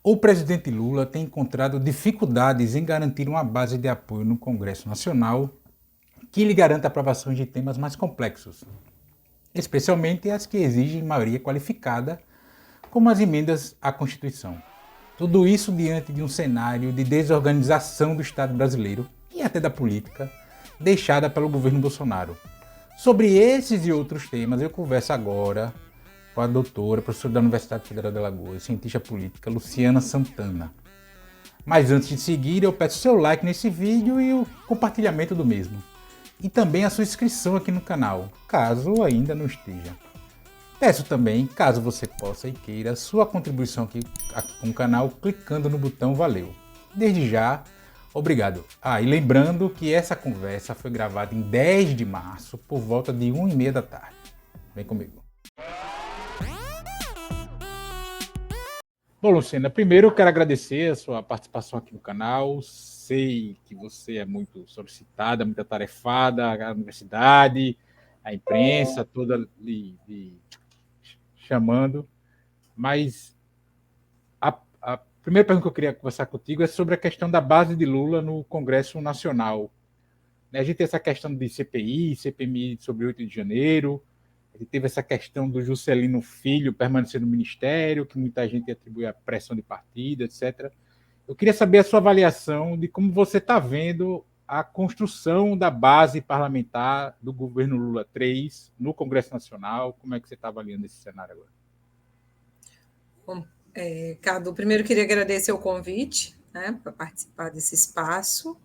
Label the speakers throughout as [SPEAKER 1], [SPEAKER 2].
[SPEAKER 1] O presidente Lula tem encontrado dificuldades em garantir uma base de apoio no Congresso Nacional que lhe garanta a aprovação de temas mais complexos, especialmente as que exigem maioria qualificada, como as emendas à Constituição. Tudo isso diante de um cenário de desorganização do Estado brasileiro e até da política, deixada pelo governo Bolsonaro. Sobre esses e outros temas, eu converso agora com a doutora, professora da Universidade Federal de Alagoas, cientista política, Luciana Santana. Mas antes de seguir, eu peço seu like nesse vídeo e o compartilhamento do mesmo. E também a sua inscrição aqui no canal, caso ainda não esteja. Peço também, caso você possa e queira, sua contribuição aqui com o canal clicando no botão Valeu. Desde já, obrigado. E lembrando que essa conversa foi gravada em 10 de março, por volta de 1h30 da tarde. Vem comigo. Bom, Luciana, primeiro eu quero agradecer a sua participação aqui no canal. Sei que você é muito solicitada, muito atarefada, a universidade, a imprensa toda lhe chamando, mas a primeira pergunta que eu queria conversar contigo é sobre a questão da base de Lula no Congresso Nacional. A gente tem essa questão de CPI, CPMI sobre 8 de janeiro, a gente teve essa questão do Juscelino Filho permanecer no ministério, que muita gente atribui a pressão de partido, etc. Eu queria saber a sua avaliação de como você está vendo a construção da base parlamentar do governo Lula 3 no Congresso Nacional. Como é que você está avaliando esse cenário agora?
[SPEAKER 2] Bom, Cadu, primeiro queria agradecer o convite, né, para participar desse espaço.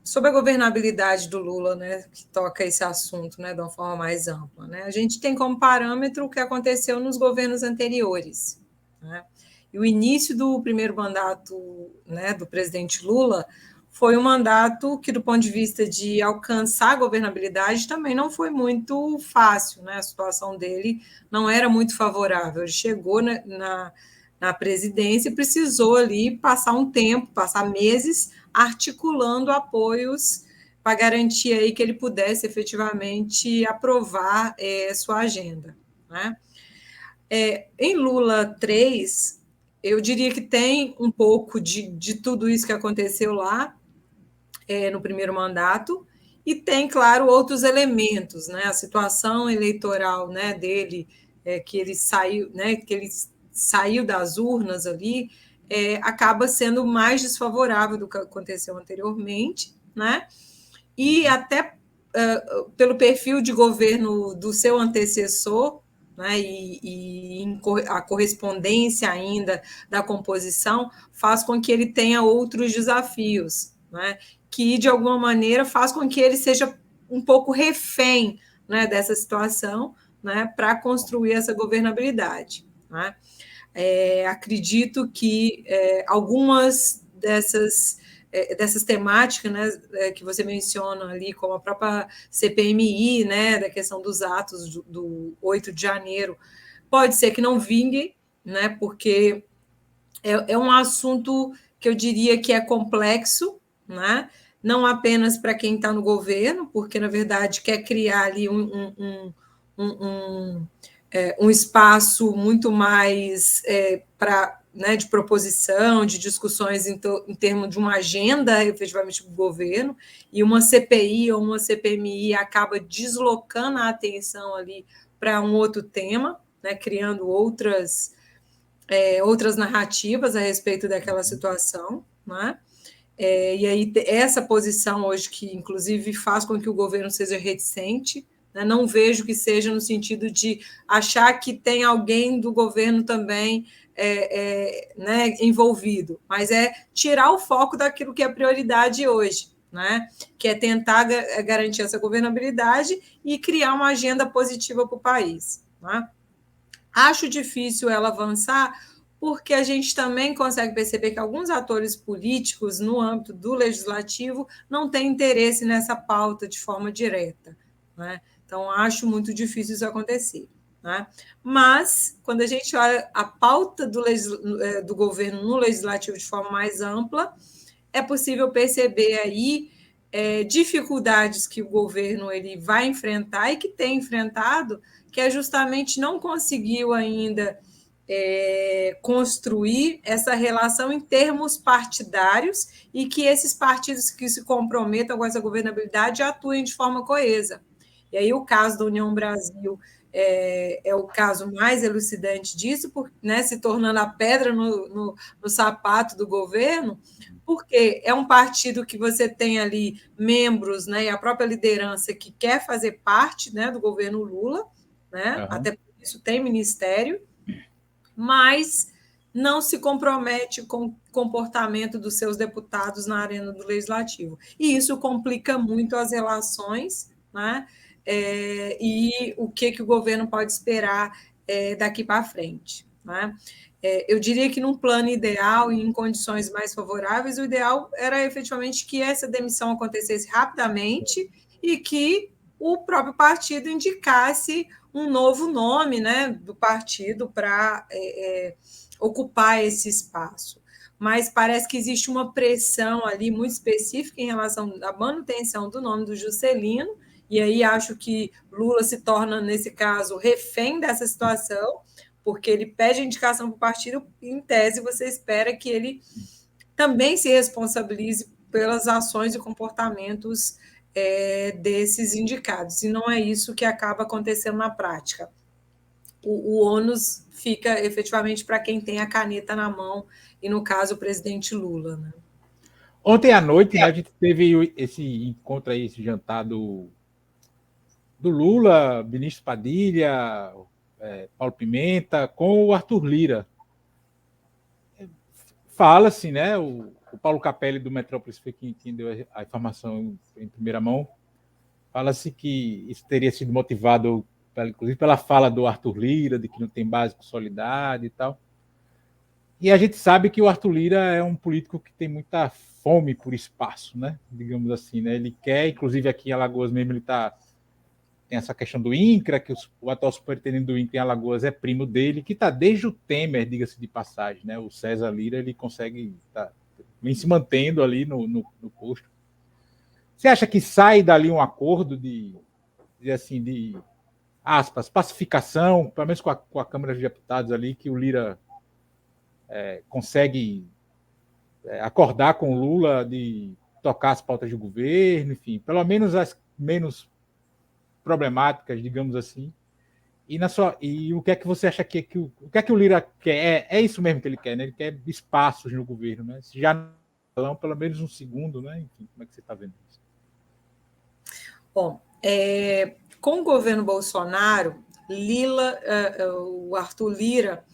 [SPEAKER 2] Sobre a governabilidade do Lula, né, que toca esse assunto, né, de uma forma mais ampla, né, a gente tem como parâmetro o que aconteceu nos governos anteriores, né, e o início do primeiro mandato, né, do presidente Lula foi um mandato que, do ponto de vista de alcançar a governabilidade, também não foi muito fácil, né, a situação dele não era muito favorável, ele chegou na presidência e precisou ali passar um tempo, passar meses articulando apoios para garantir aí que ele pudesse efetivamente aprovar sua agenda, né? Em Lula 3, eu diria que tem um pouco de tudo isso que aconteceu lá no primeiro mandato, e tem, claro, outros elementos, né? A situação eleitoral, né, dele, que ele saiu, né, que ele saiu das urnas ali, acaba sendo mais desfavorável do que aconteceu anteriormente, né? E até pelo perfil de governo do seu antecessor, né, e a correspondência ainda da composição faz com que ele tenha outros desafios, né, que de alguma maneira faz com que ele seja um pouco refém, né, dessa situação, né, para construir essa governabilidade, né. Acredito que algumas dessas temáticas, né, que você menciona ali, como a própria CPMI, né, da questão dos atos do 8 de janeiro, pode ser que não vingue, né, porque é um assunto que eu diria que é complexo, né, não apenas para quem está no governo, porque, na verdade, quer criar ali um espaço muito mais para, né, de proposição, de discussões em termos de uma agenda, efetivamente, do governo, e uma CPI ou uma CPMI acaba deslocando a atenção ali para um outro tema, né, criando outras narrativas a respeito daquela situação, né? E aí essa posição hoje que, inclusive, faz com que o governo seja reticente, né? Não vejo que seja no sentido de achar que tem alguém do governo também né, envolvido, mas é tirar o foco daquilo que é prioridade hoje, né? Que é tentar garantir essa governabilidade e criar uma agenda positiva para o país, né? Acho difícil ela avançar, porque a gente também consegue perceber que alguns atores políticos, no âmbito do legislativo, não têm interesse nessa pauta de forma direta, né? Então, acho muito difícil isso acontecer, né? Mas, quando a gente olha a pauta do governo no legislativo de forma mais ampla, é possível perceber aí dificuldades que o governo ele vai enfrentar e que tem enfrentado, que é justamente não conseguiu ainda construir essa relação em termos partidários e que esses partidos que se comprometam com essa governabilidade atuem de forma coesa. E aí o caso da União Brasil é o caso mais elucidante disso, né, se tornando a pedra no sapato do governo, porque é um partido que você tem ali membros, né, e a própria liderança que quer fazer parte, né, do governo Lula, né, até por isso tem ministério, mas não se compromete com o comportamento dos seus deputados na arena do legislativo. E isso complica muito as relações, né? E o que o governo pode esperar daqui para frente. Né? Eu diria que num plano ideal e em condições mais favoráveis, o ideal era efetivamente que essa demissão acontecesse rapidamente e que o próprio partido indicasse um novo nome, né, do partido para ocupar esse espaço. Mas parece que existe uma pressão ali muito específica em relação à manutenção do nome do Juscelino, e aí acho que Lula se torna, nesse caso, refém dessa situação, porque ele pede a indicação para o partido, e, em tese, você espera que ele também se responsabilize pelas ações e comportamentos desses indicados, e não é isso que acaba acontecendo na prática. O ônus fica efetivamente para quem tem a caneta na mão, e no caso o presidente Lula. Né?
[SPEAKER 1] Ontem à noite, né, a gente teve esse encontro aí, esse jantar do Lula, Vinícius Padilha, Paulo Pimenta, com o Arthur Lira. Fala-se, né, o Paulo Capelli do Metrópolis foi quem deu a informação em primeira mão, fala-se que isso teria sido motivado, inclusive, pela fala do Arthur Lira, de que não tem base consolidada e tal. E a gente sabe que o Arthur Lira é um político que tem muita fome por espaço, né? Digamos assim, né? Ele quer, inclusive aqui em Alagoas mesmo, tem essa questão do INCRA, que o atual superintendente do INCRA em Alagoas é primo dele, que está desde o Temer, diga-se de passagem, né? O César Lira, ele vem se mantendo ali no posto. Você acha que sai dali um acordo de aspas, pacificação, pelo menos com a Câmara de Deputados ali, que o Lira consegue acordar com o Lula de tocar as pautas do governo, enfim, pelo menos as menos problemáticas, digamos assim. E o que é que você acha o que é que o Lira quer? É isso mesmo que ele quer, né? Ele quer espaços no governo, né? Se já não, pelo menos um segundo, né? Enfim, como é que você está vendo isso?
[SPEAKER 2] Bom, com o governo Bolsonaro, o Arthur Lira,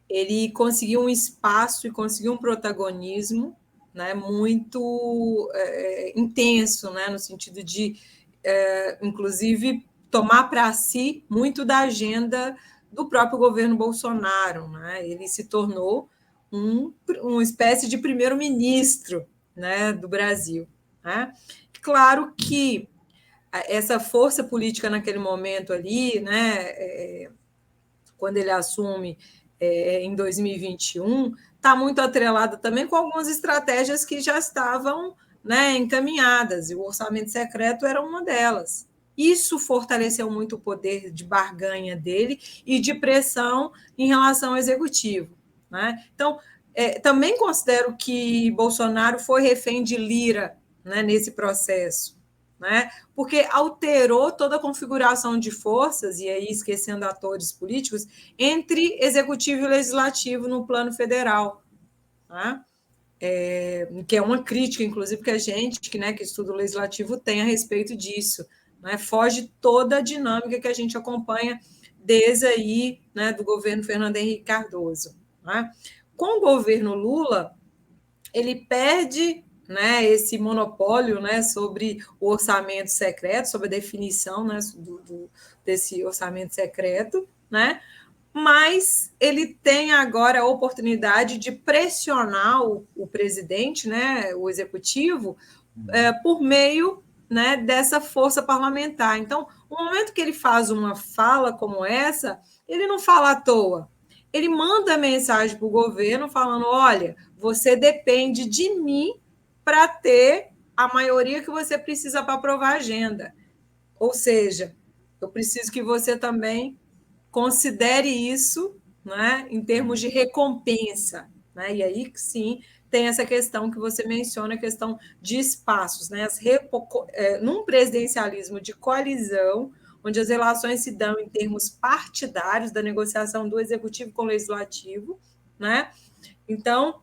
[SPEAKER 2] ele conseguiu um espaço e conseguiu um protagonismo, né, muito intenso, né, no sentido de, inclusive, tomar para si muito da agenda do próprio governo Bolsonaro. Né? Ele se tornou uma espécie de primeiro-ministro, né, do Brasil. Né? Claro que essa força política naquele momento ali, né, quando ele assume em 2021, está muito atrelada também com algumas estratégias que já estavam, né, encaminhadas, e o orçamento secreto era uma delas. Isso fortaleceu muito o poder de barganha dele e de pressão em relação ao executivo. Né? Então, também considero que Bolsonaro foi refém de Lira, né, nesse processo. Né? Porque alterou toda a configuração de forças, e aí esquecendo atores políticos, entre executivo e legislativo no plano federal. Né? Que é uma crítica, inclusive, que a gente, que estuda o legislativo, tem a respeito disso. Né? Foge toda a dinâmica que a gente acompanha desde aí, né, do governo Fernando Henrique Cardoso. Né? Com o governo Lula, ele perde, né, esse monopólio, né, sobre o orçamento secreto, sobre a definição, né, desse orçamento secreto, né, mas ele tem agora a oportunidade de pressionar o presidente, né, o executivo, por meio, né, dessa força parlamentar. Então, no momento que ele faz uma fala como essa, ele não fala à toa. Ele manda mensagem para o governo falando: olha, você depende de mim para ter a maioria que você precisa para aprovar a agenda. Ou seja, eu preciso que você também considere isso, né, em termos de recompensa. Né? E aí, sim, tem essa questão que você menciona, a questão de espaços. Né? Num presidencialismo de coalizão, onde as relações se dão em termos partidários da negociação do executivo com o legislativo, né? Então,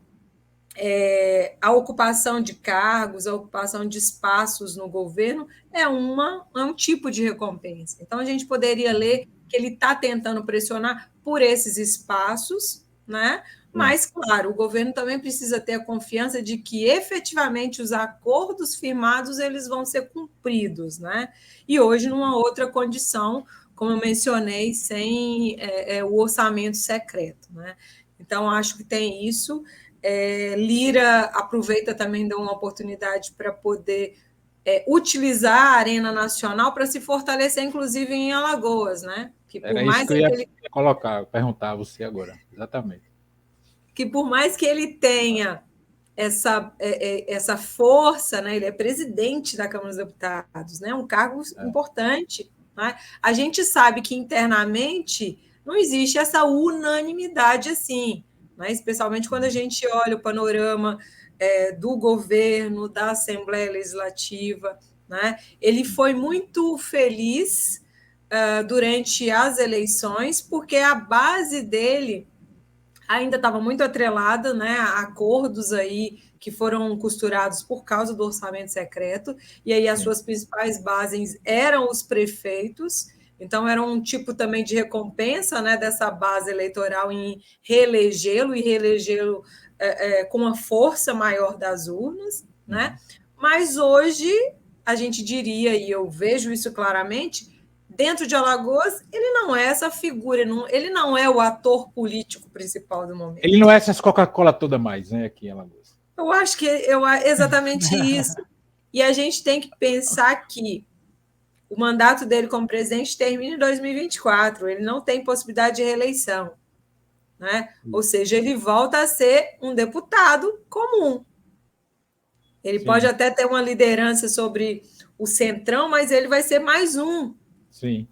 [SPEAKER 2] a ocupação de cargos, a ocupação de espaços no governo é um tipo de recompensa. Então, a gente poderia ler que ele está tentando pressionar por esses espaços, né? Mas, claro, o governo também precisa ter a confiança de que efetivamente os acordos firmados eles vão ser cumpridos, né? E hoje, numa outra condição, como eu mencionei, sem o orçamento secreto, né? Então, acho que tem isso. Lira aproveita também de uma oportunidade para poder utilizar a Arena Nacional para se fortalecer, inclusive em Alagoas, né?
[SPEAKER 1] Era isso que eu ia colocar, perguntar a você agora, exatamente.
[SPEAKER 2] Que por mais que ele tenha essa força, né? Ele é presidente da Câmara dos Deputados, né? Um cargo importante. Né? A gente sabe que internamente não existe essa unanimidade assim, né? Especialmente quando a gente olha o panorama do governo, da Assembleia Legislativa. Né? Ele foi muito feliz durante as eleições, porque a base dele ainda estava muito atrelada, né, a acordos aí que foram costurados por causa do orçamento secreto, e aí as suas principais bases eram os prefeitos, então era um tipo também de recompensa, né, dessa base eleitoral em reelegê-lo e reelegê-lo com uma força maior das urnas, né? Mas hoje a gente diria, e eu vejo isso claramente, dentro de Alagoas, ele não é essa figura, ele não é o ator político principal do momento.
[SPEAKER 1] Ele não é essas Coca-Cola toda mais, né, aqui em Alagoas.
[SPEAKER 2] Eu acho que é exatamente isso. E a gente tem que pensar que o mandato dele como presidente termina em 2024, ele não tem possibilidade de reeleição. Né? Ou seja, ele volta a ser um deputado comum. Ele pode até ter uma liderança sobre o Centrão, mas ele vai ser mais um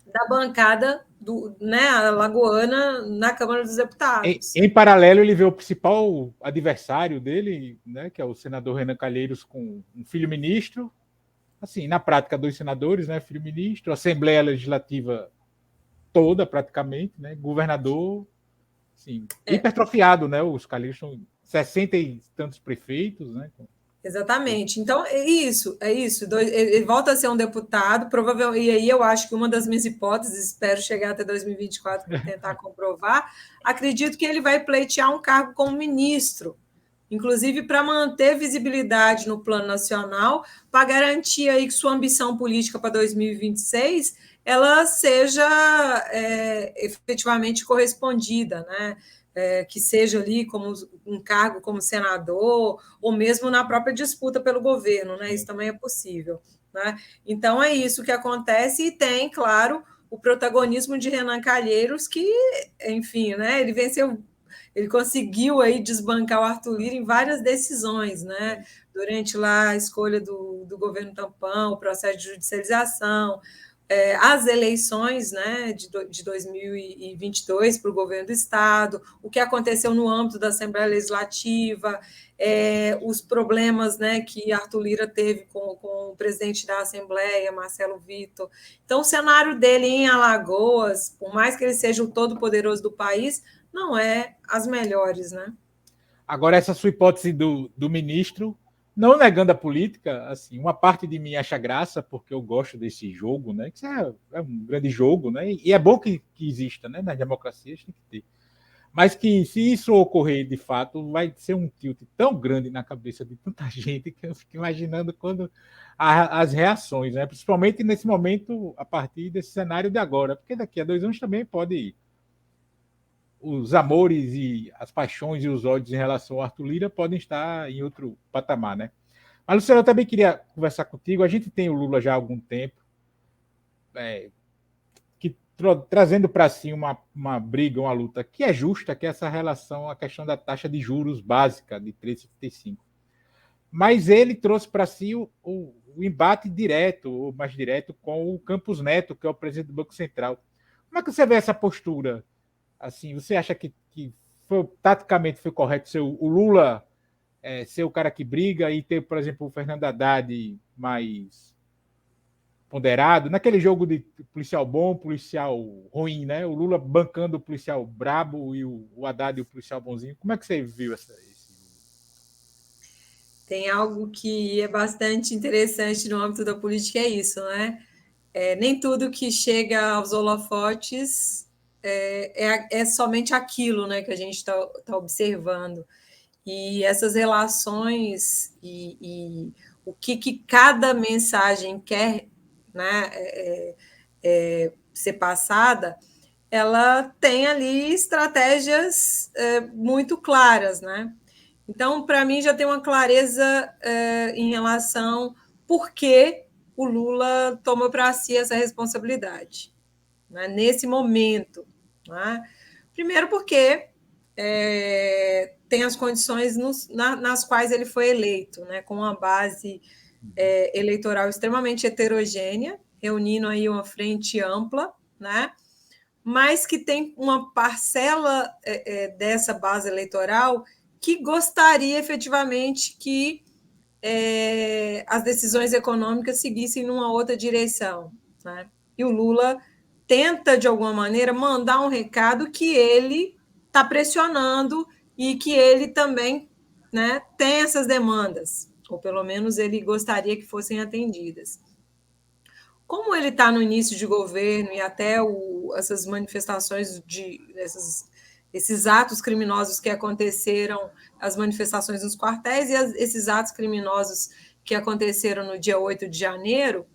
[SPEAKER 2] da bancada né, alagoana na Câmara dos Deputados.
[SPEAKER 1] Em paralelo, ele vê o principal adversário dele, né, que é o senador Renan Calheiros, com um filho-ministro, assim, na prática, 2 senadores, né, filho-ministro, Assembleia Legislativa toda, praticamente, né, governador, assim, hipertrofiado, né, os Calheiros são 60 e tantos prefeitos, né.
[SPEAKER 2] Exatamente. Então, é isso. Ele volta a ser um deputado, provavelmente, e aí eu acho que uma das minhas hipóteses, espero chegar até 2024 para tentar comprovar, acredito que ele vai pleitear um cargo como ministro, inclusive para manter visibilidade no plano nacional, para garantir aí que sua ambição política para 2026 ela seja efetivamente correspondida, né? Que seja ali como um cargo como senador, ou mesmo na própria disputa pelo governo, né? Isso também é possível. Né? Então, é isso que acontece, e tem, claro, o protagonismo de Renan Calheiros, que, enfim, né? Ele conseguiu aí desbancar o Arthur Lira em várias decisões, né? Durante lá a escolha do governo tampão, o processo de judicialização, as eleições, né, de 2022 para o governo do Estado, o que aconteceu no âmbito da Assembleia Legislativa, os problemas, né, que Arthur Lira teve com o presidente da Assembleia, Marcelo Vitor. Então, o cenário dele em Alagoas, por mais que ele seja o todo-poderoso do país, não é as melhores, né?
[SPEAKER 1] Agora, essa sua hipótese do ministro, não negando a política, assim, uma parte de mim acha graça, porque eu gosto desse jogo, né? Que é um grande jogo, né? E é bom que exista, né? Nas democracias tem que ter. Mas que, se isso ocorrer de fato, vai ser um tilt tão grande na cabeça de tanta gente que eu fico imaginando quando as reações, né? Principalmente nesse momento, a partir desse cenário de agora, porque daqui a 2 anos também pode ir. Os amores e as paixões e os ódios em relação ao Arthur Lira podem estar em outro patamar, né? Mas, Luciano, eu também queria conversar contigo. A gente tem o Lula já há algum tempo, trazendo para si uma briga, uma luta que é justa, que é essa relação, a questão da taxa de juros básica de 3,75. Mas ele trouxe para si o embate direto, ou mais direto, com o Campos Neto, que é o presidente do Banco Central. Como é que você vê essa postura Assim, você acha que taticamente foi correto ser o Lula ser o cara que briga e ter, por exemplo, o Fernando Haddad mais ponderado, naquele jogo de policial bom, policial ruim, né? O Lula bancando o policial brabo e o Haddad e o policial bonzinho. Como é que você viu esse...
[SPEAKER 2] Tem algo que é bastante interessante no âmbito da política, é isso, né? Nem tudo que chega aos holofotes é somente aquilo, né, que a gente está observando. E essas relações e o que cada mensagem quer, né, ser passada, ela tem ali estratégias muito claras, né? Então, para mim, já tem uma clareza em relação por que o Lula toma para si essa responsabilidade, né, nesse momento. Né? Primeiro, porque tem as condições nas quais ele foi eleito, né, com uma base eleitoral extremamente heterogênea, reunindo aí uma frente ampla, né, mas que tem uma parcela dessa base eleitoral que gostaria efetivamente que as decisões econômicas seguissem numa outra direção. Né? E o Lula tenta, de alguma maneira, mandar um recado que ele está pressionando e que ele também, né, tem essas demandas, ou pelo menos ele gostaria que fossem atendidas. Como ele está no início de governo e até essas manifestações esses atos criminosos que aconteceram, as manifestações nos quartéis e esses atos criminosos que aconteceram no dia 8 de janeiro,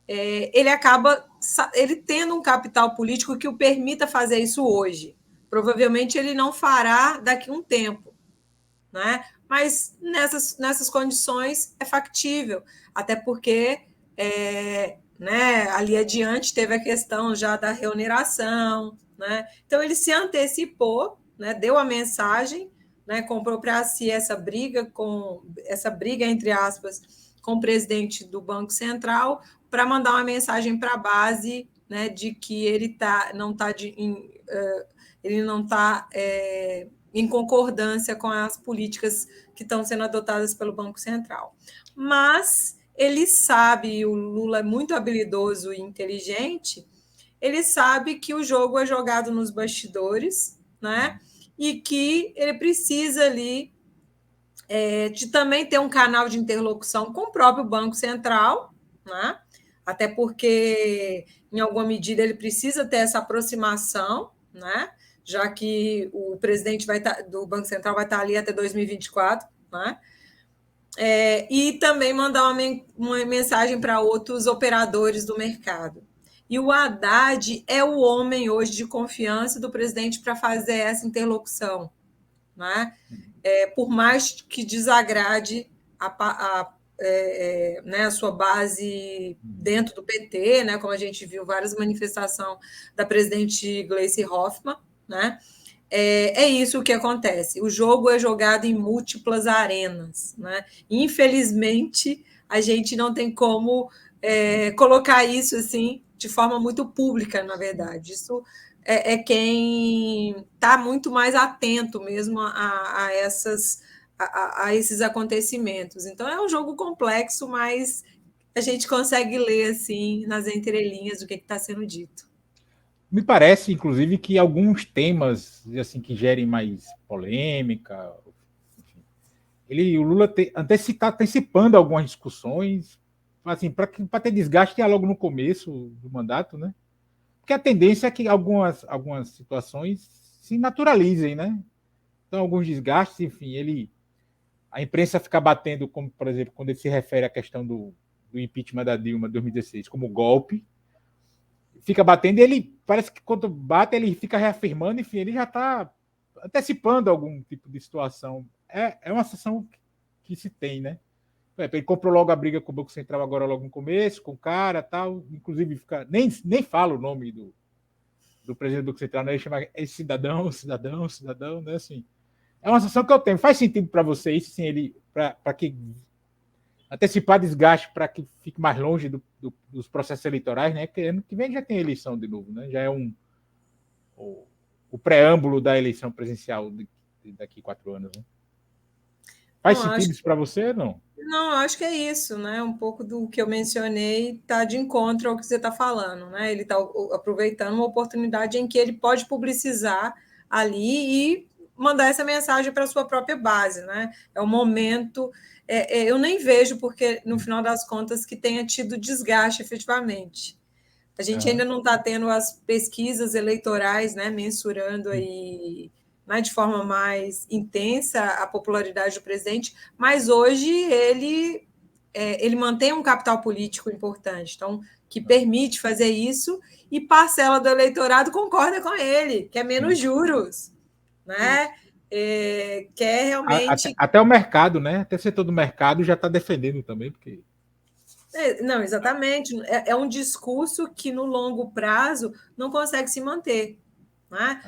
[SPEAKER 2] ele acaba ele tendo um capital político que o permita fazer isso hoje. Provavelmente ele não fará daqui a um tempo, né? Mas nessas condições é factível, até porque né, ali adiante teve a questão já da reoneração, né? Então ele se antecipou, né, deu a mensagem, né, comprou para si essa briga entre aspas com o presidente do Banco Central para mandar uma mensagem para a base, né, de que ele não está em concordância com as políticas que estão sendo adotadas pelo Banco Central. Mas ele sabe, o Lula é muito habilidoso e inteligente, ele sabe que o jogo é jogado nos bastidores, né? E que ele precisa ali de também ter um canal de interlocução com o próprio Banco Central, né? Até porque, em alguma medida, ele precisa ter essa aproximação, né? Já que o presidente do Banco Central vai estar ali até 2024, né? E também mandar uma mensagem para outros operadores do mercado. E o Haddad é o homem hoje de confiança do presidente para fazer essa interlocução, né? Por mais que desagrade né, a sua base dentro do PT, né, como a gente viu várias manifestações da presidente Gleisi Hoffmann, né? Isso que acontece. O jogo é jogado em múltiplas arenas, né? Infelizmente, a gente não tem como colocar isso assim de forma muito pública, na verdade. Isso quem está muito mais atento mesmo a esses acontecimentos. Então, é um jogo complexo, mas a gente consegue ler assim nas entrelinhas do que está sendo dito.
[SPEAKER 1] Me parece, inclusive, que alguns temas assim que gerem mais polêmica, o Lula está antecipando algumas discussões, assim, para ter desgaste logo no começo do mandato, né? Porque a tendência é que algumas situações se naturalizem, né? Então, alguns desgastes, enfim, a imprensa fica batendo, como, por exemplo, quando ele se refere à questão do impeachment da Dilma em 2016, como golpe, fica batendo e ele parece que quando bate ele fica reafirmando, enfim, ele já está antecipando algum tipo de situação. É uma situação que se tem, né? Ele comprou logo a briga com o Banco Central agora logo no começo, com o cara tal, inclusive nem fala o nome do presidente do Banco Central, né? Ele chama cidadão, né? Assim, é uma sensação que eu tenho. Faz sentido para você isso, assim, ele para que antecipar desgaste para que fique mais longe dos processos eleitorais, né? Porque ano que vem já tem eleição de novo, né? Já é o preâmbulo da eleição presidencial daqui a 4 anos. Né? Faz
[SPEAKER 2] Não,
[SPEAKER 1] sentido isso para você, não?
[SPEAKER 2] Não, acho que é isso, né? Um pouco do que eu mencionei está de encontro ao que você está falando, né? Ele está aproveitando uma oportunidade em que ele pode publicizar ali e mandar essa mensagem para a sua própria base, né? É o momento. Eu nem vejo, porque no final das contas, que tenha tido desgaste efetivamente. A gente ainda não está tendo as pesquisas eleitorais, né, mensurando aí, né, de forma mais intensa a popularidade do presidente, mas hoje ele mantém um capital político importante, então, que permite fazer isso, e parcela do eleitorado concorda com ele, quer menos juros, né? Quer realmente.
[SPEAKER 1] Até o mercado, né? Até o setor do mercado já está defendendo também, porque.
[SPEAKER 2] Não, exatamente. É um discurso que, no longo prazo, não consegue se manter. Né?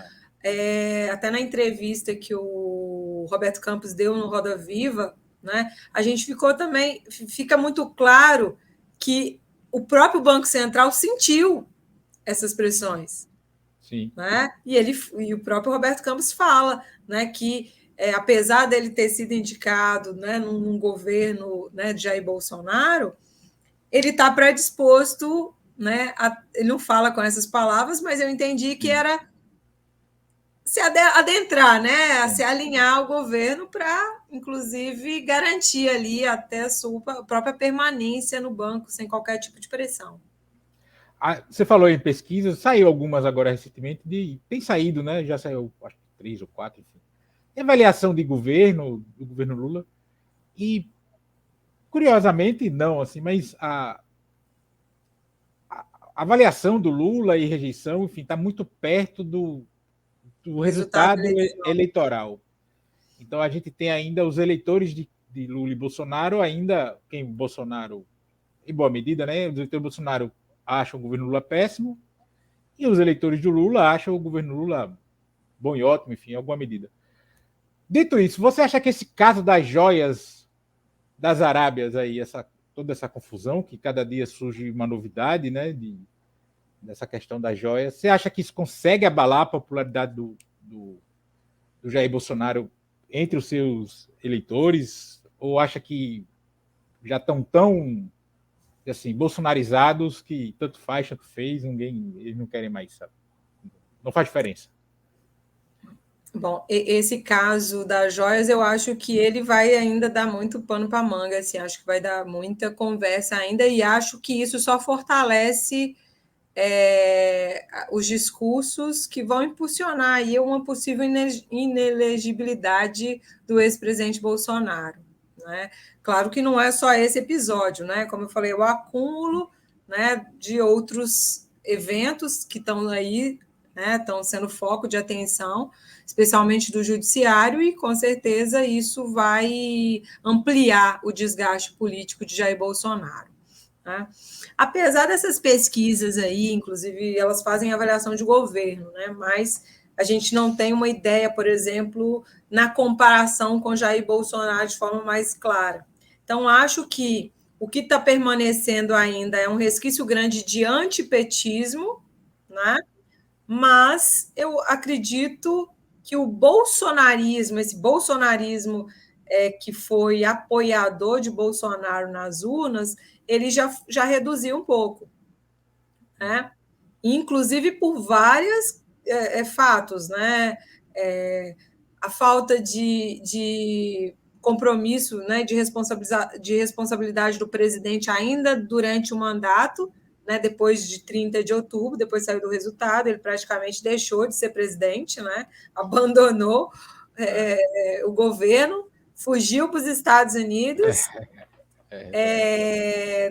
[SPEAKER 2] Até na entrevista que o Roberto Campos deu no Roda Viva, né, a gente fica muito claro que o próprio Banco Central sentiu essas pressões.
[SPEAKER 1] Sim.
[SPEAKER 2] Né? E o próprio Roberto Campos fala, né, que apesar dele ter sido indicado, né, num governo, né, de Jair Bolsonaro, ele está predisposto, né, ele não fala com essas palavras, mas eu entendi que era se adentrar, né, a se alinhar ao governo para, inclusive, garantir ali até a sua própria permanência no banco, sem qualquer tipo de pressão.
[SPEAKER 1] Você falou em pesquisas, saiu algumas agora recentemente, tem saído, né? Já saiu, acho que 3 ou 4, enfim. Avaliação de governo, do governo Lula. E, curiosamente, não, assim, mas a avaliação do Lula e rejeição, enfim, está muito perto do resultado eleitoral. Então, a gente tem ainda os eleitores de Lula e Bolsonaro, ainda, quem Bolsonaro, em boa medida, né? Os eleitores de Bolsonaro acham o governo Lula péssimo, e os eleitores do Lula acham o governo Lula bom e ótimo, enfim, em alguma medida. Dito isso, você acha que esse caso das joias das Arábias aí, toda essa confusão, que cada dia surge uma novidade, né, dessa questão das joias, você acha que isso consegue abalar a popularidade do Jair Bolsonaro entre os seus eleitores? Ou acha que já estão tão assim, bolsonarizados que tanto faz, tanto fez, eles não querem mais, sabe? Não faz diferença.
[SPEAKER 2] Bom, esse caso das joias, eu acho que ele vai ainda dar muito pano para manga, assim, acho que vai dar muita conversa ainda, e acho que isso só fortalece os discursos que vão impulsionar aí uma possível inelegibilidade do ex-presidente Bolsonaro. Né? Claro que não é só esse episódio, né? Como eu falei, o acúmulo, né, de outros eventos que estão aí, né, estão sendo foco de atenção, especialmente do judiciário, e com certeza isso vai ampliar o desgaste político de Jair Bolsonaro. Né? Apesar dessas pesquisas aí, inclusive, elas fazem avaliação de governo, né? Mas a gente não tem uma ideia, por exemplo, na comparação com Jair Bolsonaro de forma mais clara. Então, acho que o que está permanecendo ainda é um resquício grande de antipetismo, né? Mas eu acredito que o bolsonarismo, esse bolsonarismo que foi apoiador de Bolsonaro nas urnas, ele já reduziu um pouco. Né? Inclusive por vários fatos, né? A falta de compromisso, né, de responsabilidade do presidente ainda durante o mandato, né, depois de 30 de outubro, depois saiu do resultado, ele praticamente deixou de ser presidente, né, abandonou o governo, fugiu para os Estados Unidos,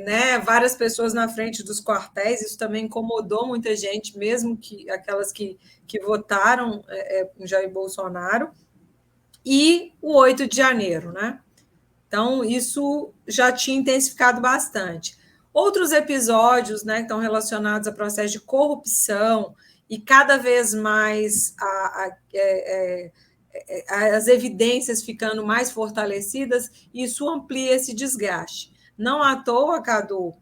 [SPEAKER 2] né, várias pessoas na frente dos quartéis, isso também incomodou muita gente, mesmo que aquelas que votaram em Jair Bolsonaro, e o 8 de janeiro, né? Então, isso já tinha intensificado bastante. Outros episódios, né, que estão relacionados a processo de corrupção e cada vez mais as evidências ficando mais fortalecidas, isso amplia esse desgaste. Não à toa, Cadu,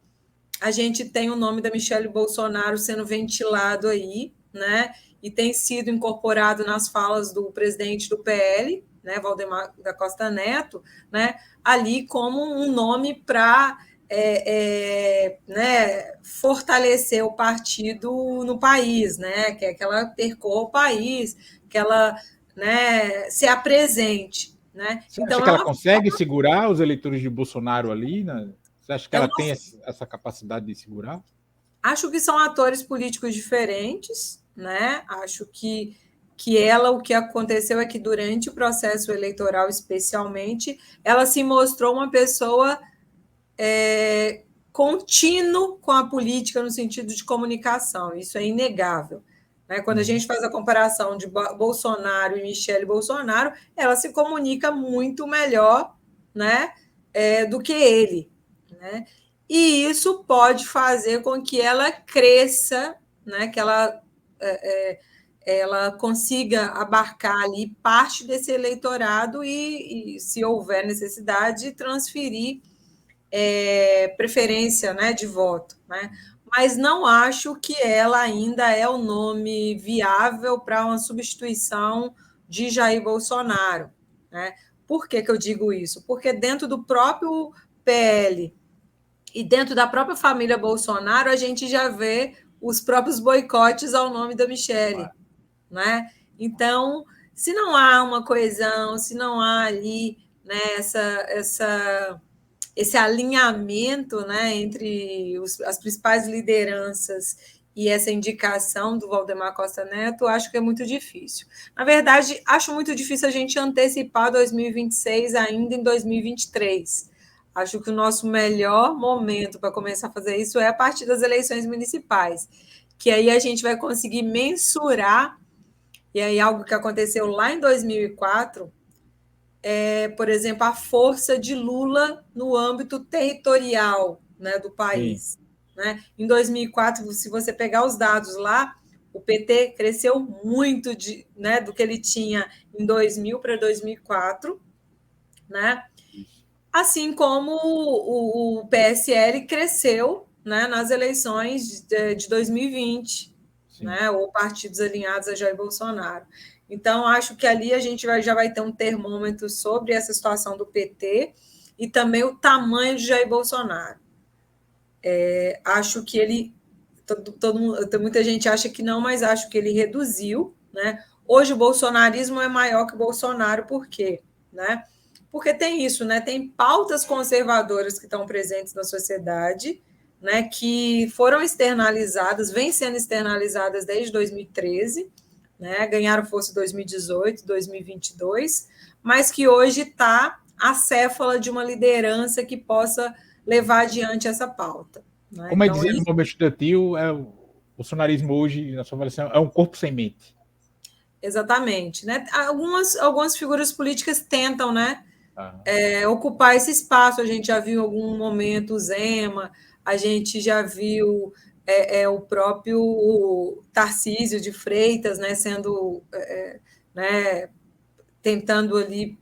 [SPEAKER 2] a gente tem o nome da Michelle Bolsonaro sendo ventilado aí, né? e tem sido incorporado nas falas do presidente do PL, né, Valdemar da Costa Neto, né, ali como um nome para né, fortalecer o partido no país, né, que é que ela percorra o país, que ela, né, se apresente. Né?
[SPEAKER 1] Você acha
[SPEAKER 2] Então,
[SPEAKER 1] que ela consegue segurar os eleitores de Bolsonaro ali? Né? Você acha que ela tem essa capacidade de segurar?
[SPEAKER 2] Acho que são atores políticos diferentes, né? Acho que ela, o que aconteceu é que durante o processo eleitoral, especialmente, ela se mostrou uma pessoa contínuo com a política no sentido de comunicação, isso é inegável. Né? Quando a gente faz a comparação de Bolsonaro e Michele Bolsonaro, ela se comunica muito melhor, né, do que ele. Né? E isso pode fazer com que ela cresça, né, que ela consiga abarcar ali parte desse eleitorado e se houver necessidade, transferir preferência, né, de voto, né? Mas não acho que ela ainda é o nome viável para uma substituição de Jair Bolsonaro. Né? Por que eu digo isso? Porque dentro do próprio PL e dentro da própria família Bolsonaro, a gente já vê os próprios boicotes ao nome da Michelle. Né? Então, se não há uma coesão, se não há ali, né, esse alinhamento, né, entre as principais lideranças e essa indicação do Valdemar Costa Neto, acho que é muito difícil. Na verdade, acho muito difícil a gente antecipar 2026 ainda em 2023. Acho que o nosso melhor momento para começar a fazer isso é a partir das eleições municipais, que aí a gente vai conseguir mensurar, e aí algo que aconteceu lá em 2004, por exemplo, a força de Lula no âmbito territorial, né, do país. Né? Em 2004, se você pegar os dados lá, o PT cresceu muito né, do que ele tinha em 2000 para 2004, né? Assim como o PSL cresceu, né, nas eleições de 2020, né, ou partidos alinhados a Jair Bolsonaro. Então, acho que ali a gente já vai ter um termômetro sobre essa situação do PT e também o tamanho de Jair Bolsonaro. Acho que ele. Muita gente acha que não, mas acho que ele reduziu. Né? Hoje o bolsonarismo é maior que o Bolsonaro, por quê? Né? Porque tem isso, né? Tem pautas conservadoras que estão presentes na sociedade, né? Que foram externalizadas, vêm sendo externalizadas desde 2013, né? Ganharam força em 2018, 2022, mas que hoje está acéfala de uma liderança que possa levar adiante essa pauta. Né?
[SPEAKER 1] Como é dizer no movimento estudantil, o bolsonarismo hoje, na sua avaliação, é um corpo sem mente.
[SPEAKER 2] Exatamente. Né? Algumas figuras políticas tentam, né, ocupar esse espaço. A gente já viu em algum momento o Zema, a gente já viu o próprio Tarcísio de Freitas, né, sendo, né, tentando ali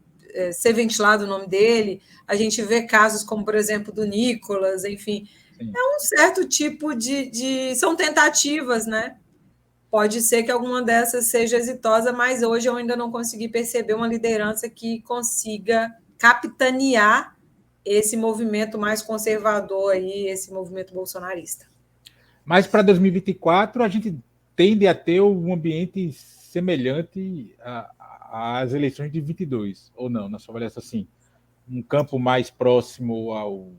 [SPEAKER 2] ser ventilado o nome dele. A gente vê casos como, por exemplo, do Nicolas, enfim. Sim. É um certo tipo são tentativas, né? Pode ser que alguma dessas seja exitosa, mas hoje eu ainda não consegui perceber uma liderança que consiga capitanear esse movimento mais conservador aí, esse movimento bolsonarista.
[SPEAKER 1] Mas para 2024 a gente tende a ter um ambiente semelhante às eleições de 22, ou não, na sua avaliação assim, um campo mais próximo ao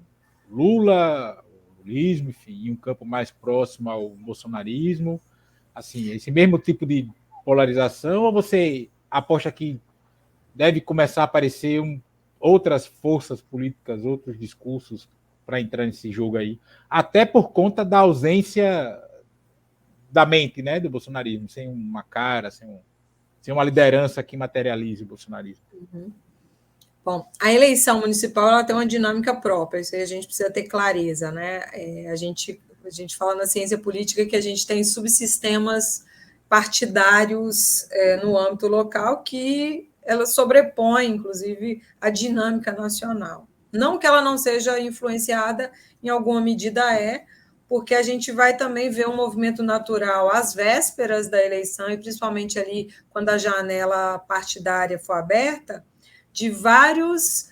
[SPEAKER 1] Lula, ao lulismo, enfim, e um campo mais próximo ao bolsonarismo, assim, esse mesmo tipo de polarização, ou você aposta que deve começar a aparecer outras forças políticas, outros discursos para entrar nesse jogo aí, até por conta da ausência da mente, né, do bolsonarismo, sem uma cara, sem uma liderança que materialize o bolsonarismo.
[SPEAKER 2] Uhum. Bom, a eleição municipal ela tem uma dinâmica própria, isso aí a gente precisa ter clareza, né? A gente fala na ciência política que a gente tem subsistemas partidários no âmbito local que ela sobrepõe, inclusive, a dinâmica nacional. Não que ela não seja influenciada, em alguma medida porque a gente vai também ver um movimento natural às vésperas da eleição, e principalmente ali quando a janela partidária for aberta, de vários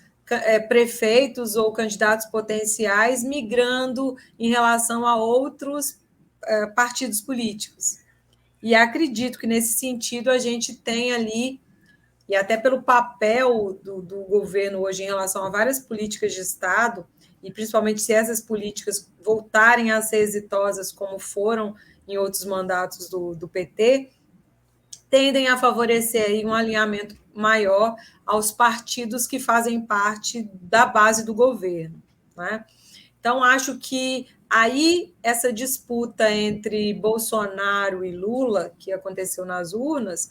[SPEAKER 2] prefeitos ou candidatos potenciais migrando em relação a outros partidos políticos. E acredito que, nesse sentido, a gente tem ali, e até pelo papel do governo hoje em relação a várias políticas de Estado, e principalmente se essas políticas voltarem a ser exitosas, como foram em outros mandatos do PT, tendem a favorecer aí um alinhamento maior aos partidos que fazem parte da base do governo, né? Então, acho que aí essa disputa entre Bolsonaro e Lula, que aconteceu nas urnas,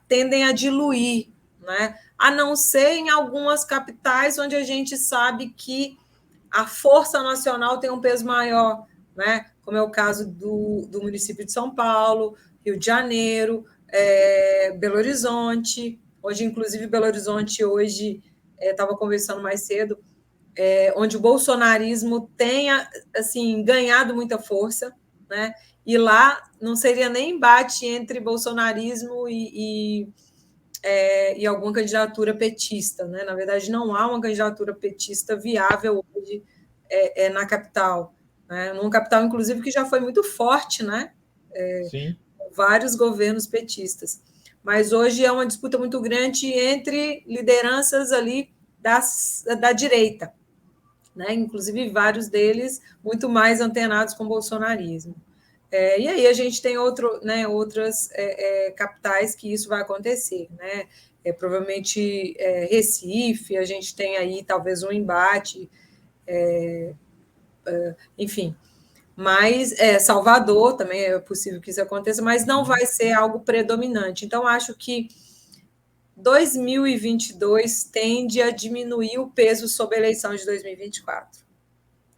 [SPEAKER 2] tendem a diluir, né? A não ser em algumas capitais onde a gente sabe que a força nacional tem um peso maior, né? Como é o caso do município de São Paulo, Rio de Janeiro, Belo Horizonte. Hoje, inclusive, Belo Horizonte, hoje, estava conversando mais cedo, onde o bolsonarismo tenha assim, ganhado muita força, né? E lá não seria nem embate entre bolsonarismo e alguma candidatura petista, né? Na verdade, não há uma candidatura petista viável hoje na capital, né? Numa capital, inclusive, que já foi muito forte, né?
[SPEAKER 1] Sim.
[SPEAKER 2] Vários governos petistas. Mas hoje é uma disputa muito grande entre lideranças ali da direita, né? Inclusive vários deles muito mais antenados com o bolsonarismo. E aí a gente tem outras capitais que isso vai acontecer, né? Provavelmente Recife, a gente tem aí talvez um embate, enfim. Mas Salvador também é possível que isso aconteça, mas não vai ser algo predominante. Então, acho que 2022 tende a diminuir o peso sobre a eleição de 2024.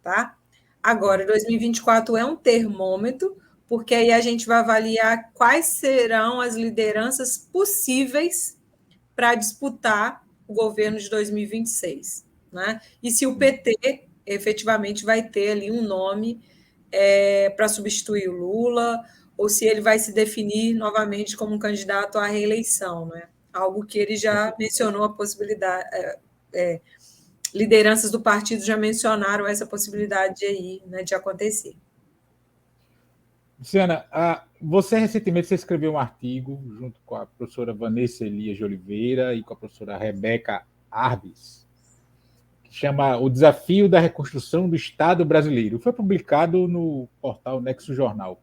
[SPEAKER 2] Tá? Agora, 2024 é um termômetro, porque aí a gente vai avaliar quais serão as lideranças possíveis para disputar o governo de 2026. Né? E se o PT efetivamente vai ter ali um nome para substituir o Lula, ou se ele vai se definir novamente como um candidato à reeleição. Né? Algo que ele já mencionou a possibilidade. Lideranças do partido já mencionaram essa possibilidade aí, né, de acontecer.
[SPEAKER 1] Luciana, você recentemente escreveu um artigo junto com a professora Vanessa Elias de Oliveira e com a professora Rebeca Arbes, que chama O Desafio da Reconstrução do Estado Brasileiro. Foi publicado no portal Nexo Jornal.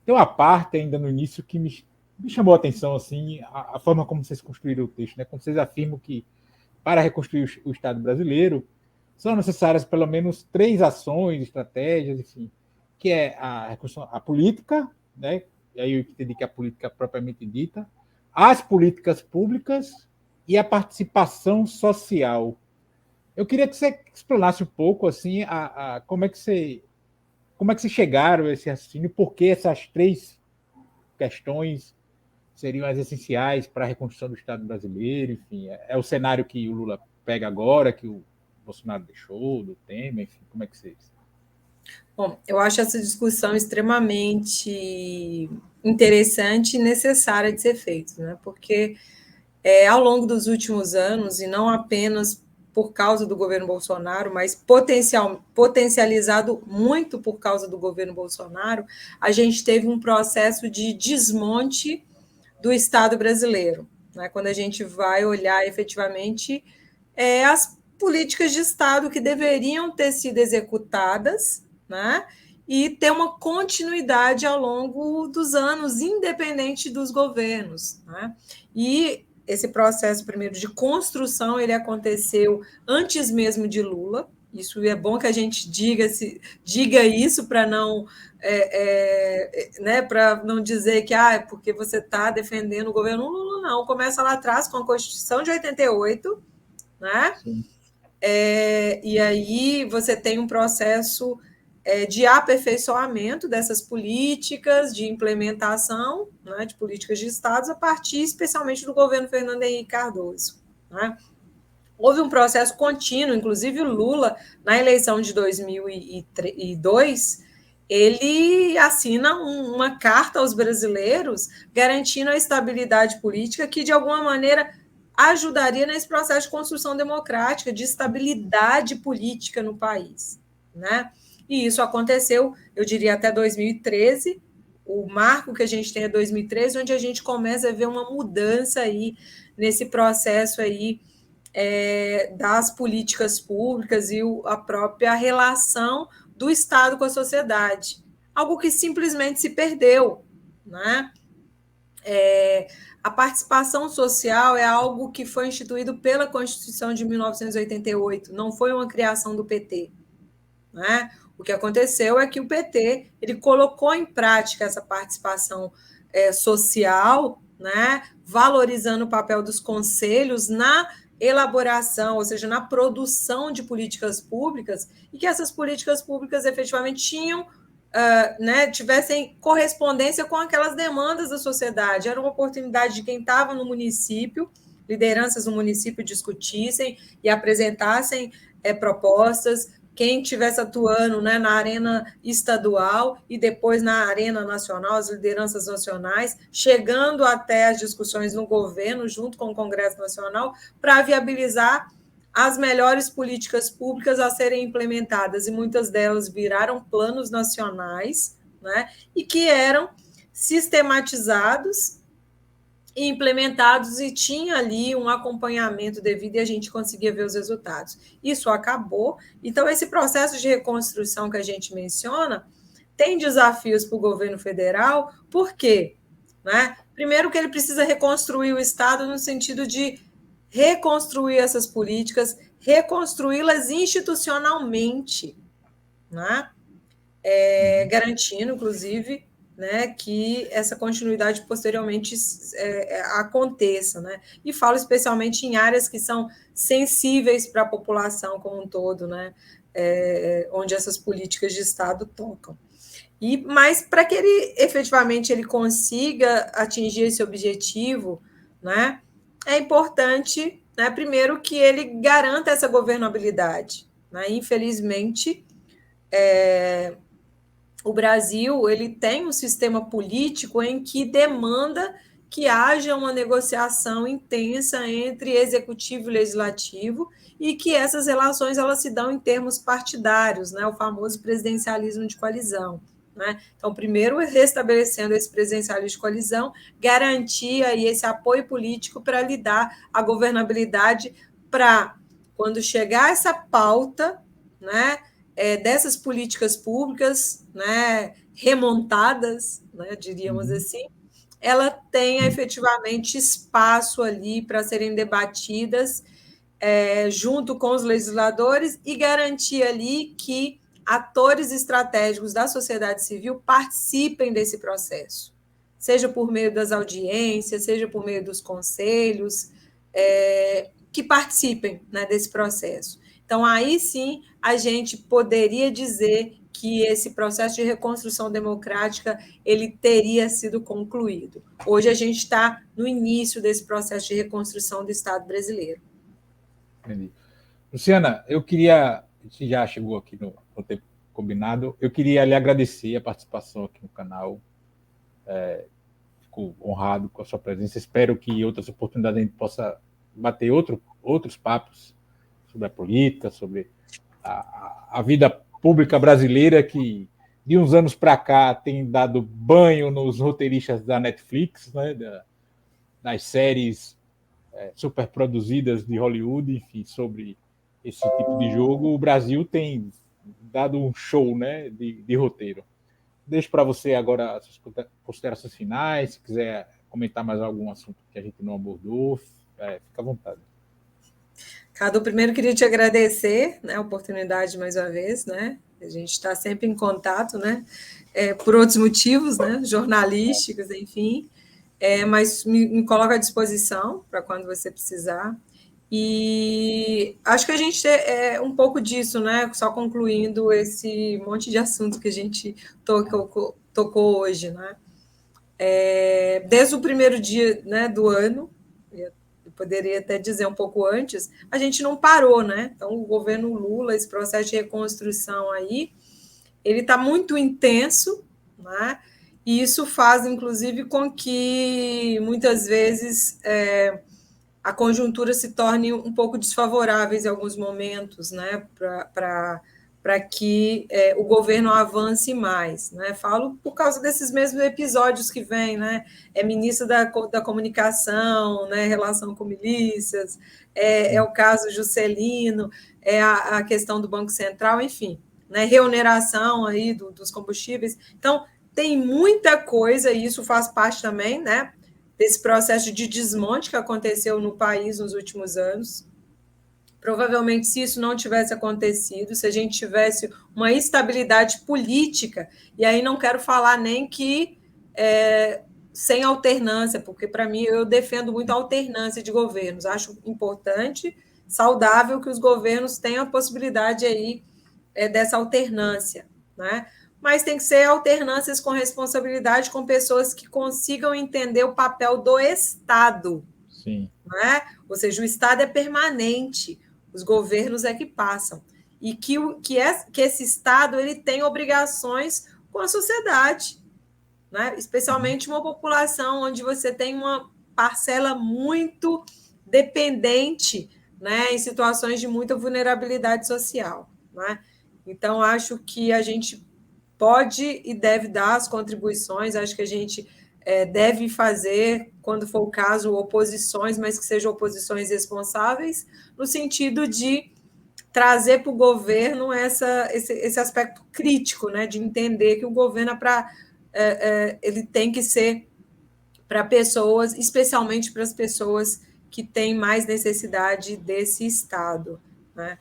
[SPEAKER 1] Tem uma parte ainda no início que me chamou a atenção, assim, a forma como vocês construíram o texto, né? Como vocês afirmam que para reconstruir o Estado brasileiro, são necessárias pelo menos 3 ações, estratégias, enfim, que é a política, né? E aí eu entendi que a política propriamente dita, as políticas públicas e a participação social. Eu queria que você explanasse um pouco assim, como é que vocês chegaram a esse raciocínio, por que essas 3 questões seriam as essenciais para a reconstrução do Estado brasileiro, enfim, é o cenário que o Lula pega agora, que o Bolsonaro deixou, do Temer, enfim, como é que vocês...
[SPEAKER 2] Bom, eu acho essa discussão extremamente interessante e necessária de ser feita, né? Porque ao longo dos últimos anos, e não apenas por causa do governo Bolsonaro, mas potencializado muito por causa do governo Bolsonaro, a gente teve um processo de desmonte do Estado brasileiro, né? Quando a gente vai olhar efetivamente as políticas de Estado que deveriam ter sido executadas, né? E ter uma continuidade ao longo dos anos, independente dos governos, né? E esse processo, primeiro, de construção, ele aconteceu antes mesmo de Lula. Isso é bom que a gente diga isso para não, né, para não dizer que é porque você está defendendo o governo Lula, não. Começa lá atrás com a Constituição de 88, né? E aí você tem um processo de aperfeiçoamento dessas políticas, de implementação, né, de políticas de Estado, a partir especialmente do governo Fernando Henrique Cardoso. Né? Houve um processo contínuo, inclusive o Lula, na eleição de 2002, ele assina uma carta aos brasileiros garantindo a estabilidade política que, de alguma maneira, ajudaria nesse processo de construção democrática, de estabilidade política no país, né? E isso aconteceu, eu diria, até 2013. O marco que a gente tem é 2013, onde a gente começa a ver uma mudança aí nesse processo aí das políticas públicas e a própria relação do Estado com a sociedade. Algo que simplesmente se perdeu, né? A participação social é algo que foi instituído pela Constituição de 1988, não foi uma criação do PT, né? O que aconteceu é que o PT ele colocou em prática essa participação social, né? Valorizando o papel dos conselhos na elaboração, ou seja, na produção de políticas públicas, e que essas políticas públicas efetivamente tivessem correspondência com aquelas demandas da sociedade. Era uma oportunidade de quem estava no município, lideranças no município discutissem e apresentassem propostas, quem estivesse atuando, né, na arena estadual e depois na arena nacional, as lideranças nacionais, chegando até as discussões no governo, junto com o Congresso Nacional, para viabilizar as melhores políticas públicas a serem implementadas, e muitas delas viraram planos nacionais, né, e que eram sistematizados e implementados, e tinha ali um acompanhamento devido e a gente conseguia ver os resultados. Isso acabou. Então, esse processo de reconstrução que a gente menciona tem desafios para o governo federal, por quê? Né? Primeiro, que ele precisa reconstruir o Estado no sentido de reconstruir essas políticas, reconstruí-las institucionalmente, né? Garantindo, inclusive, né, que essa continuidade posteriormente aconteça, né? E falo especialmente em áreas que são sensíveis para a população como um todo, né? Onde essas políticas de Estado tocam. Mas para que ele efetivamente ele consiga atingir esse objetivo, né, é importante, né, primeiro, que ele garanta essa governabilidade, né? Infelizmente, o Brasil ele tem um sistema político em que demanda que haja uma negociação intensa entre executivo e legislativo, e que essas relações elas se dão em termos partidários, né? O famoso presidencialismo de coalizão, né? Então, primeiro, restabelecendo esse presidencialismo de coalizão, garantir aí esse apoio político para lhe dar a governabilidade para, quando chegar essa pauta, né, dessas políticas públicas, né, remontadas, né, diríamos assim, ela tenha efetivamente espaço ali para serem debatidas junto com os legisladores, e garantir ali que atores estratégicos da sociedade civil participem desse processo, seja por meio das audiências, seja por meio dos conselhos, que participem, né, desse processo. Então, aí sim, a gente poderia dizer que esse processo de reconstrução democrática ele teria sido concluído. Hoje a gente está no início desse processo de reconstrução do Estado brasileiro.
[SPEAKER 1] Entendi. Luciana, eu queria, a gente já chegou aqui no tempo combinado, eu queria lhe agradecer a participação aqui no canal. Fico honrado com a sua presença. Espero que em outras oportunidades a gente possa bater outros papos sobre a política, sobre a vida pública brasileira, que de uns anos para cá tem dado banho nos roteiristas da Netflix, né, das séries super produzidas de Hollywood, enfim, sobre esse tipo de jogo. O Brasil tem dado um show, né, de roteiro. Deixo para você agora as considerações finais, se quiser comentar mais algum assunto que a gente não abordou, fica à vontade.
[SPEAKER 2] Cadu, primeiro queria te agradecer, né, a oportunidade mais uma vez, né? A gente está sempre em contato, né? Por outros motivos, né? Jornalísticos, enfim. Mas me coloco à disposição para quando você precisar. E acho que a gente um pouco disso, né? Só concluindo esse monte de assunto que a gente tocou hoje, né? Desde o primeiro dia, né, do ano, eu poderia até dizer um pouco antes, a gente não parou, né? Então, o governo Lula, esse processo de reconstrução aí, ele está muito intenso, né? E isso faz, inclusive, com que muitas vezes a conjuntura se torne um pouco desfavorável em alguns momentos, né? Para que o governo avance mais, né? Falo por causa desses mesmos episódios que vêm, né? É ministra da Comunicação, né? Relação com milícias, é o caso Juscelino, é a questão do Banco Central, enfim, né? Reoneração aí dos combustíveis. Então, tem muita coisa, e isso faz parte também, né? Desse processo de desmonte que aconteceu no país nos últimos anos. Provavelmente, se isso não tivesse acontecido, se a gente tivesse uma estabilidade política, e aí não quero falar nem que sem alternância, porque para mim eu defendo muito a alternância de governos. Acho importante, saudável que os governos tenham a possibilidade aí dessa alternância, né? Mas tem que ser alternâncias com responsabilidade, com pessoas que consigam entender o papel do Estado.
[SPEAKER 1] Sim.
[SPEAKER 2] Né? Ou seja, o Estado é permanente, os governos é que passam. E que esse Estado ele tem obrigações com a sociedade, né? Especialmente uma população onde você tem uma parcela muito dependente, né? Em situações de muita vulnerabilidade social. Né? Então, acho que a gente pode e deve dar as contribuições, acho que a gente deve fazer, quando for o caso, oposições, mas que sejam oposições responsáveis, no sentido de trazer para o governo esse aspecto crítico, né, de entender que o governo ele tem que ser para pessoas, especialmente para as pessoas que têm mais necessidade desse Estado, né?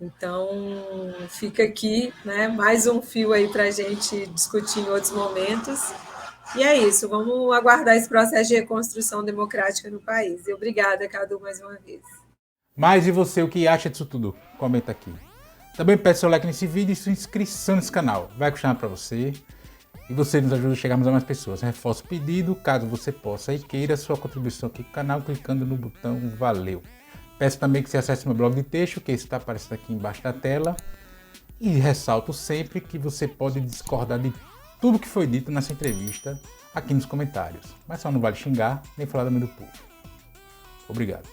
[SPEAKER 2] Então, fica aqui, né, mais um fio aí para a gente discutir em outros momentos. E é isso, vamos aguardar esse processo de reconstrução democrática no país. E obrigada, Cadu, mais uma vez.
[SPEAKER 1] Mas e você, o que acha disso tudo? Comenta aqui. Também peça seu like nesse vídeo e sua inscrição nesse canal. Vai custar para você. E você nos ajuda a chegarmos a mais pessoas. Reforço o pedido, caso você possa e queira sua contribuição aqui no canal, clicando no botão Valeu. Peço também que você acesse meu blog de texto, que está aparecendo aqui embaixo da tela. E ressalto sempre que você pode discordar de tudo que foi dito nessa entrevista aqui nos comentários. Mas só não vale xingar nem falar da mãe do povo. Obrigado.